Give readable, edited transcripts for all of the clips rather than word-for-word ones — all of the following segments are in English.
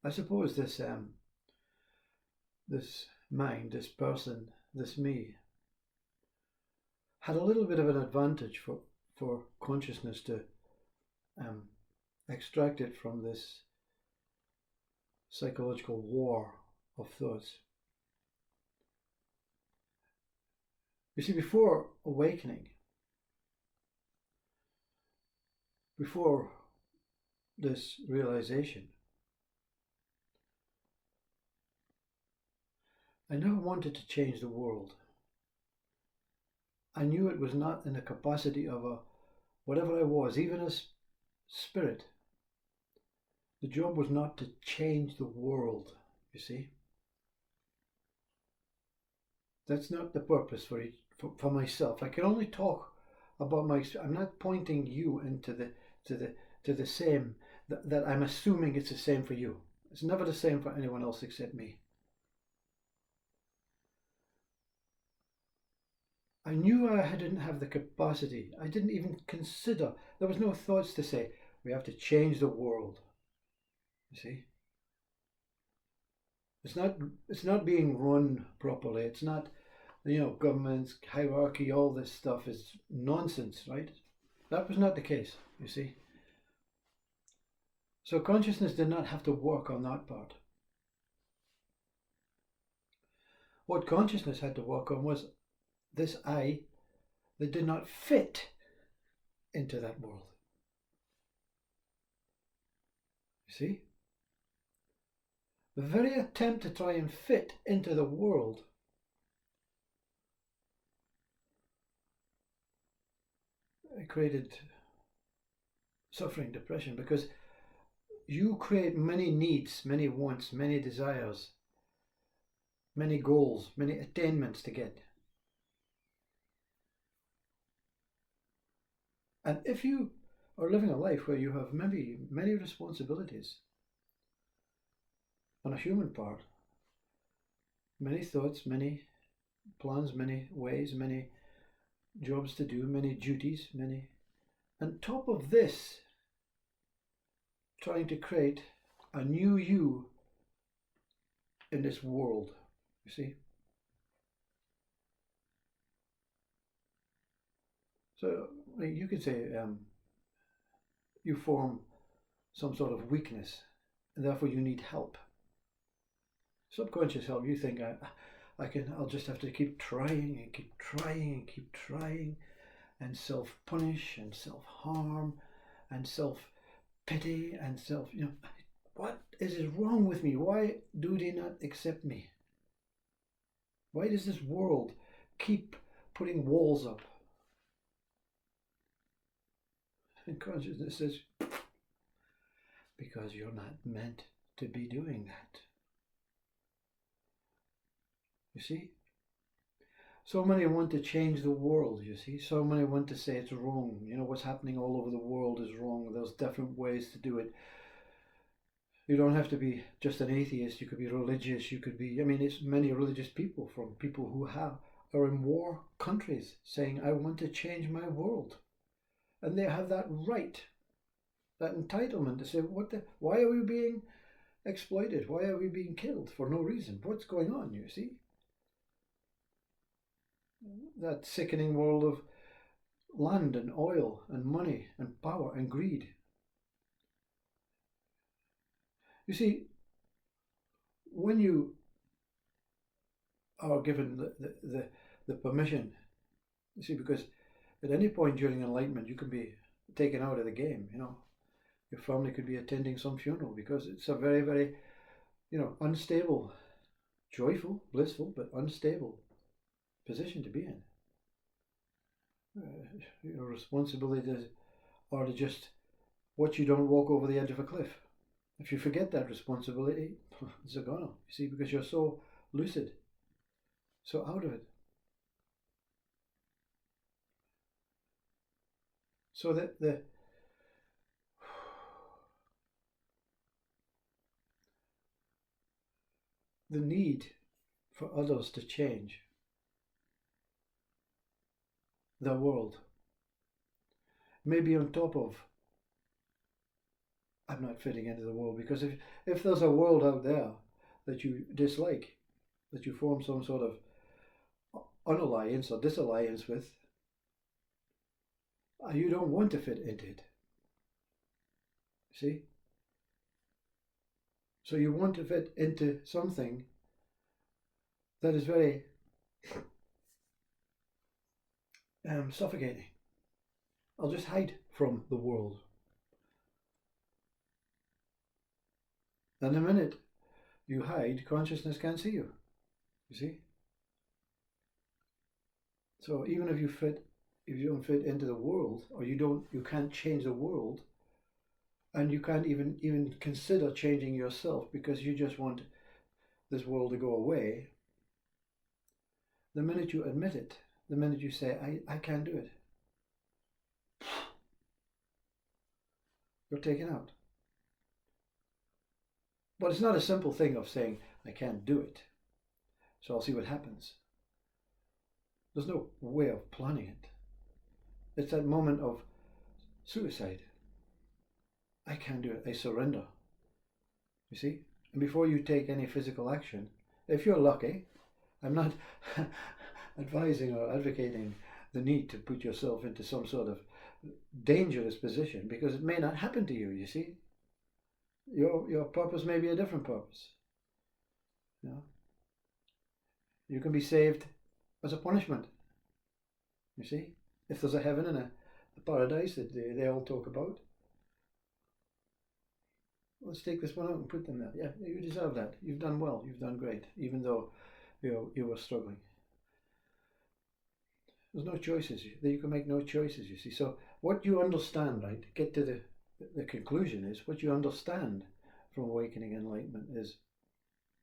I suppose this mind, this person, this me, had a little bit of an advantage for consciousness to um, extract it from this psychological war of thoughts. You see, before awakening, before this realization, I never wanted to change the world. I knew it was not in the capacity of whatever I was, even as spirit. The job was not to change the world, you see. That's not the purpose for myself. I can only talk about I'm not pointing you into the same that I'm assuming it's the same for you. It's never the same for anyone else except me. I knew I didn't have the capacity. I didn't even consider. There was no thoughts to say we have to change the world. You see, it's not being run properly. It's not, governments, hierarchy, all this stuff is nonsense, right? That was not the case, you see. So consciousness did not have to work on that part. What consciousness had to work on was this I that did not fit into that world. You see? The very attempt to try and fit into the world created suffering, depression, because you create many needs, many wants, many desires, many goals, many attainments to get. And if you are living a life where you have maybe many responsibilities on a human part, many thoughts, many plans, many ways, many jobs to do, many duties, on top of this, trying to create a new you in this world, you see. So you could say you form some sort of weakness and therefore you need help. Subconscious help, you think I'll just have to keep trying and keep trying and keep trying, and self-punish and self-harm and self-pity and what is wrong with me? Why do they not accept me? Why does this world keep putting walls up? And consciousness says, because you're not meant to be doing that. You see? So many want to change the world, you see. So many want to say it's wrong. What's happening all over the world is wrong. There's different ways to do it. You don't have to be just an atheist. You could be religious. You could be, it's many religious people, from people who are in war countries, saying, I want to change my world. And they have that right, that entitlement to say, why are we being exploited? Why are we being killed for no reason? What's going on, you see? That sickening world of land and oil and money and power and greed. You see, when you are given the permission, you see, because at any point during enlightenment you can be taken out of the game, Your family could be attending some funeral because it's a very, very, unstable, joyful, blissful, but unstable position to be in. Your responsibilities are to just watch you don't walk over the edge of a cliff. If you forget that responsibility, it's a goner, you see, because you're so lucid, so out of it. So that the need for others to change the world may be on top of I'm not fitting into the world. Because if there's a world out there that you dislike, that you form some sort of unalliance or disalliance with, you don't want to fit into it. See? So you want to fit into something that is very suffocating. I'll just hide from the world. And the minute you hide, consciousness can't see you. You see? So even if you don't fit into the world, or you can't change the world, and you can't even consider changing yourself because you just want this world to go away. The minute you admit it, the minute you say, I can't do it, you're taken out. But it's not a simple thing of saying, I can't do it, so I'll see what happens. There's no way of planning it. It's that moment of suicide. I can't do it, I surrender. You see? And before you take any physical action, if you're lucky, I'm not advising or advocating the need to put yourself into some sort of dangerous position, because it may not happen to you, you see? Your purpose may be a different purpose. You know? You can be saved as a punishment. You see? If there's a heaven and a paradise that they all talk about, let's take this one out and put them there. Yeah, you deserve that. You've done well. You've done great, even though you were struggling. There's no choices. You can make no choices, you see. So what you understand, right, get to the conclusion is, what you understand from awakening enlightenment is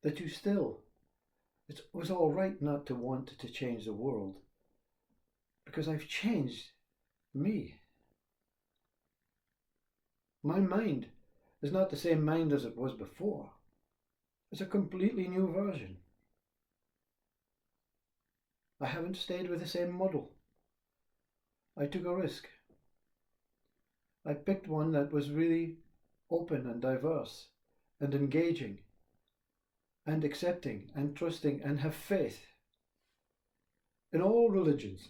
that it was all right not to want to change the world, because I've changed me. My mind is not the same mind as it was before. It's a completely new version. I haven't stayed with the same model. I took a risk. I picked one that was really open and diverse and engaging and accepting and trusting and have faith in all religions,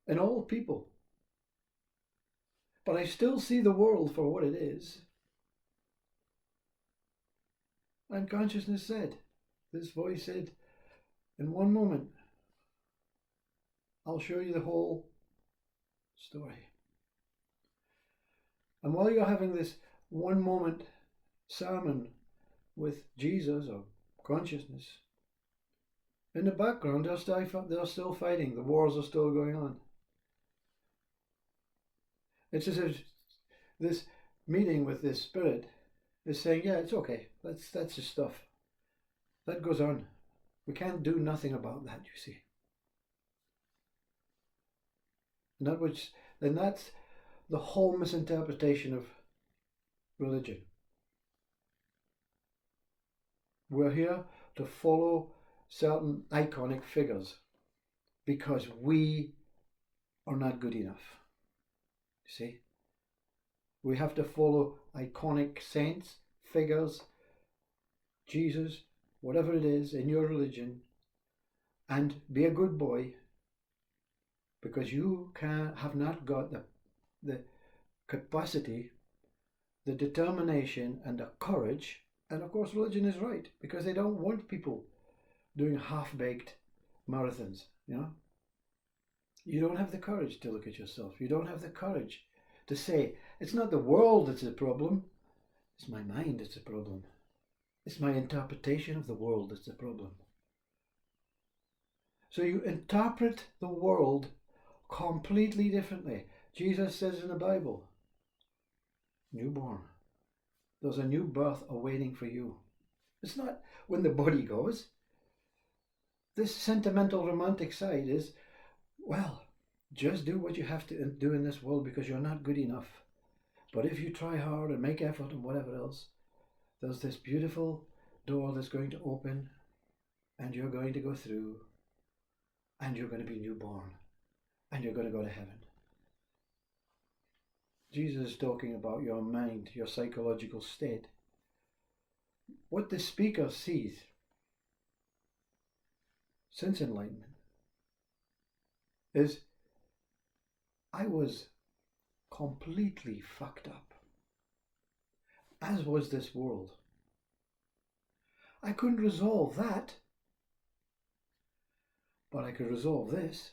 in all people. But I still see the world for what it is. And consciousness said, this voice said, in one moment, I'll show you the whole story. And while you're having this one moment sermon with Jesus or consciousness, in the background they're still fighting. The wars are still going on. It's as if this meeting with this spirit is saying, yeah, it's okay. That's the stuff. That goes on. We can't do nothing about that, you see. And that's the whole misinterpretation of religion. We're here to follow certain iconic figures because we are not good enough. You see? We have to follow iconic saints, figures, Jesus, whatever it is in your religion, and be a good boy, because you have not got the capacity, the determination and the courage. And of course religion is right, because they don't want people doing half-baked marathons, you know. You don't have the courage to look at yourself. You don't have the courage to say, it's not the world that's the problem, it's my mind that's the problem. It's my interpretation of the world that's the problem. So you interpret the world completely differently. Jesus says in the Bible, newborn, there's a new birth awaiting for you. It's not when the body goes. This sentimental romantic side is, well, just do what you have to do in this world because you're not good enough. But if you try hard and make effort and whatever else, there's this beautiful door that's going to open and you're going to go through and you're going to be newborn and you're going to go to heaven. Jesus is talking about your mind, your psychological state. What the speaker sees since enlightenment is, I was completely fucked up, as was this world. I couldn't resolve that, but I could resolve this.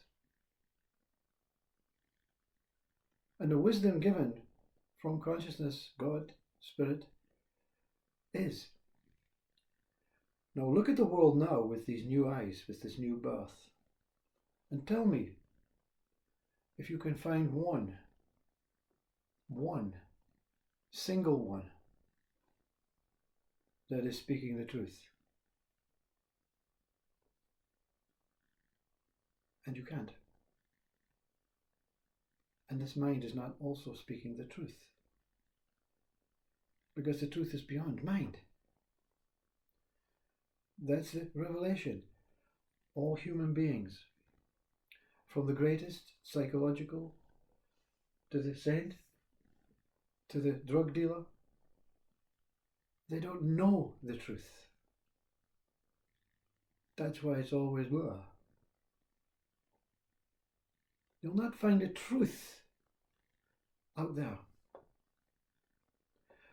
And the wisdom given from consciousness, God, Spirit, is, now look at the world now with these new eyes, with this new birth, and tell me if you can find one single one that is speaking the truth. And you can't. And this mind is not also speaking the truth, because the truth is beyond mind. That's the revelation. All human beings, from the greatest psychological to the saint to the drug dealer, they don't know the truth. That's why it's always blah. You'll not find the truth out there.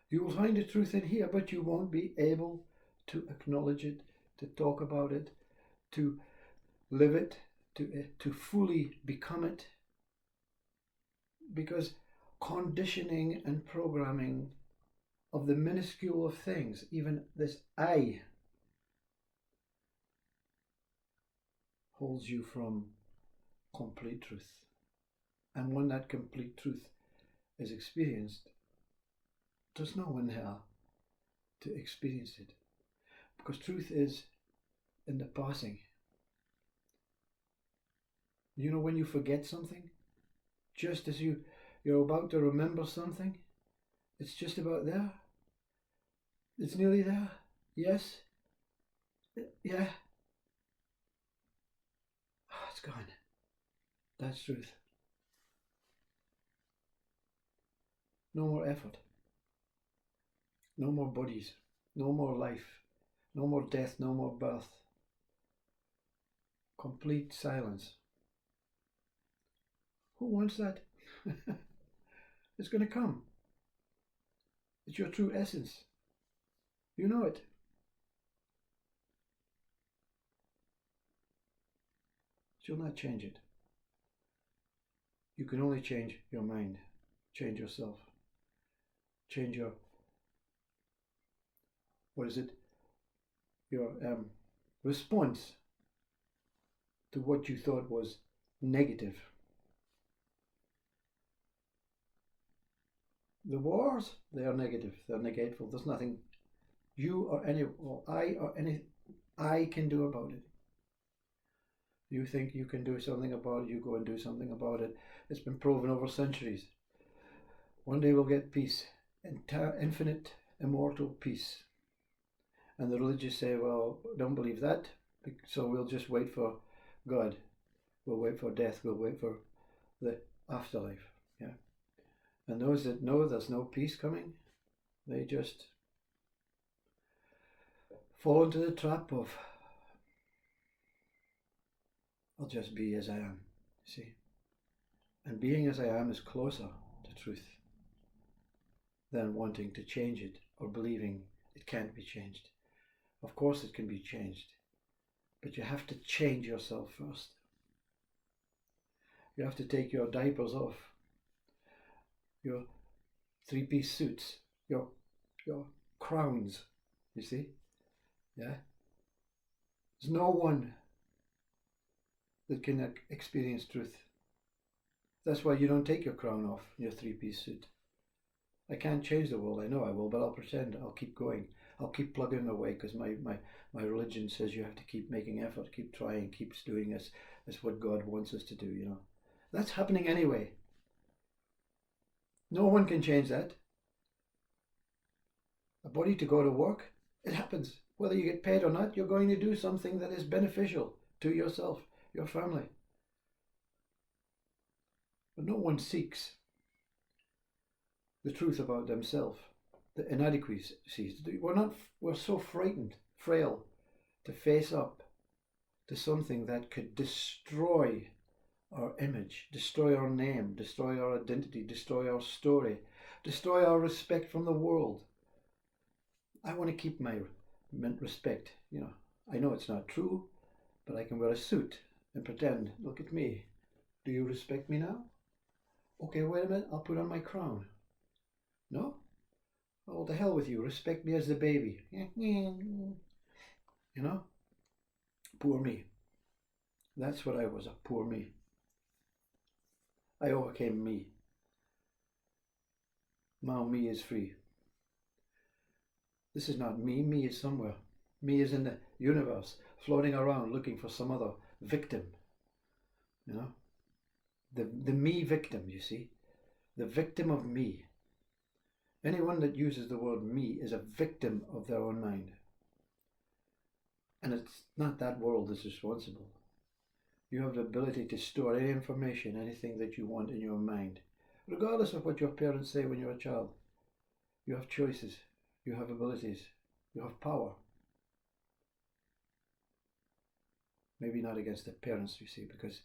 You will find the truth in here, but you won't be able to acknowledge it, to talk about it, to live it, to fully become it, because conditioning and programming of the minuscule of things, even this I, holds you from complete truth. And when that complete truth is experienced, there's no one there to experience it, because truth is in the passing. You know, when you forget something, just as you're about to remember something, it's just about there. It's nearly there. Yes. Yeah. Oh, it's gone. That's truth. No more effort. No more bodies. No more life. No more death. No more birth. Complete silence. Who wants that? It's going to come. It's your true essence. You know it. You'll not change it. You can only change your mind, change yourself, change your, your response to what you thought was negative. The wars, they are negative, they're negateful. There's nothing you or any, or I can do about it. You think you can do something about it, you go and do something about it. It's been proven over centuries. One day we'll get peace, infinite, immortal peace. And the religious say, well, don't believe that, so we'll just wait for God. We'll wait for death, we'll wait for the afterlife. Yeah. And those that know there's no peace coming, they just fall into the trap of, I'll just be as I am, see. And being as I am is closer to truth than wanting to change it or believing it can't be changed. Of course it can be changed, but you have to change yourself first. You have to take your diapers off, your three-piece suits, your crowns, you see? Yeah? There's no one that can experience truth. That's why you don't take your crown off, your three-piece suit. I can't change the world, I know I will, but I'll pretend, I'll keep going. I'll keep plugging away, because my religion says you have to keep making effort, keep trying, keep doing this. That's what God wants us to do, you know. That's happening anyway. No one can change that. A body to go to work, it happens. Whether you get paid or not, you're going to do something that is beneficial to yourself, your family. But no one seeks the truth about themselves, the inadequacies. We're so frightened, frail, to face up to something that could destroy our image, destroy our name, destroy our identity, destroy our story, destroy our respect from the world. I want to keep my respect. I know it's not true, but I can wear a suit and pretend, look at me. Do you respect me now? Okay, wait a minute, I'll put on my crown. No? Oh, the hell with you. Respect me as the baby. Poor me. That's what I was, a poor me. I overcame me. Now me is free. This is not me. Me is somewhere. Me is in the universe, floating around looking for some other victim. The me victim, you see. The victim of me. Anyone that uses the word me is a victim of their own mind. And it's not that world that's responsible. You have the ability to store any information, anything that you want in your mind, regardless of what your parents say when you're a child. You have choices, you have abilities, you have power. Maybe not against the parents, you see, because,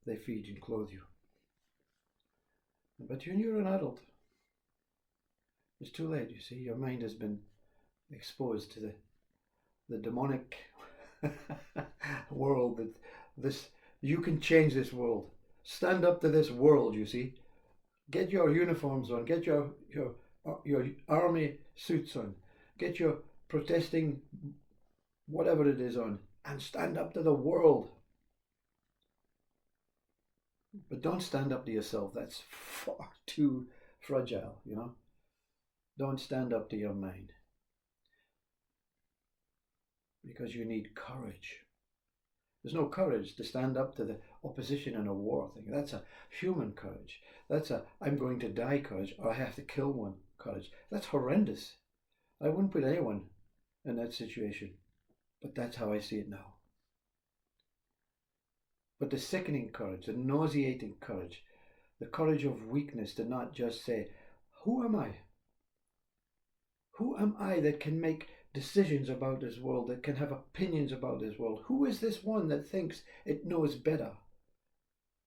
they feed and clothe you. But when you're an adult, it's too late, you see. Your mind has been exposed to the demonic world that you can change this world. Stand up to this world, you see. Get your uniforms on, get your army suits on, get your protesting whatever it is on, and stand up to the world. But don't stand up to yourself. That's far too fragile, Don't stand up to your mind. Because you need courage. There's no courage to stand up to the opposition in a war thing. That's a human courage. That's a I'm going to die courage, or I have to kill one courage. That's horrendous. I wouldn't put anyone in that situation. But that's how I see it now. But the sickening courage, the nauseating courage, the courage of weakness to not just say, who am I? Who am I that can make decisions about this world, that can have opinions about this world? Who is this one that thinks it knows better?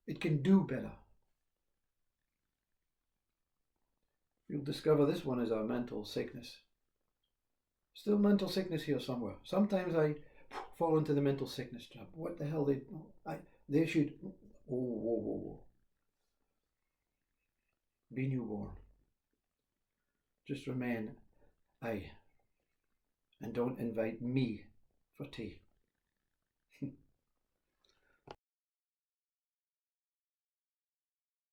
It can do better. You'll discover this one is our mental sickness. Still mental sickness here somewhere. Sometimes I fall into the mental sickness trap. What the hell? They should. Whoa. Be newborn. Just remain I. And don't invite me for tea.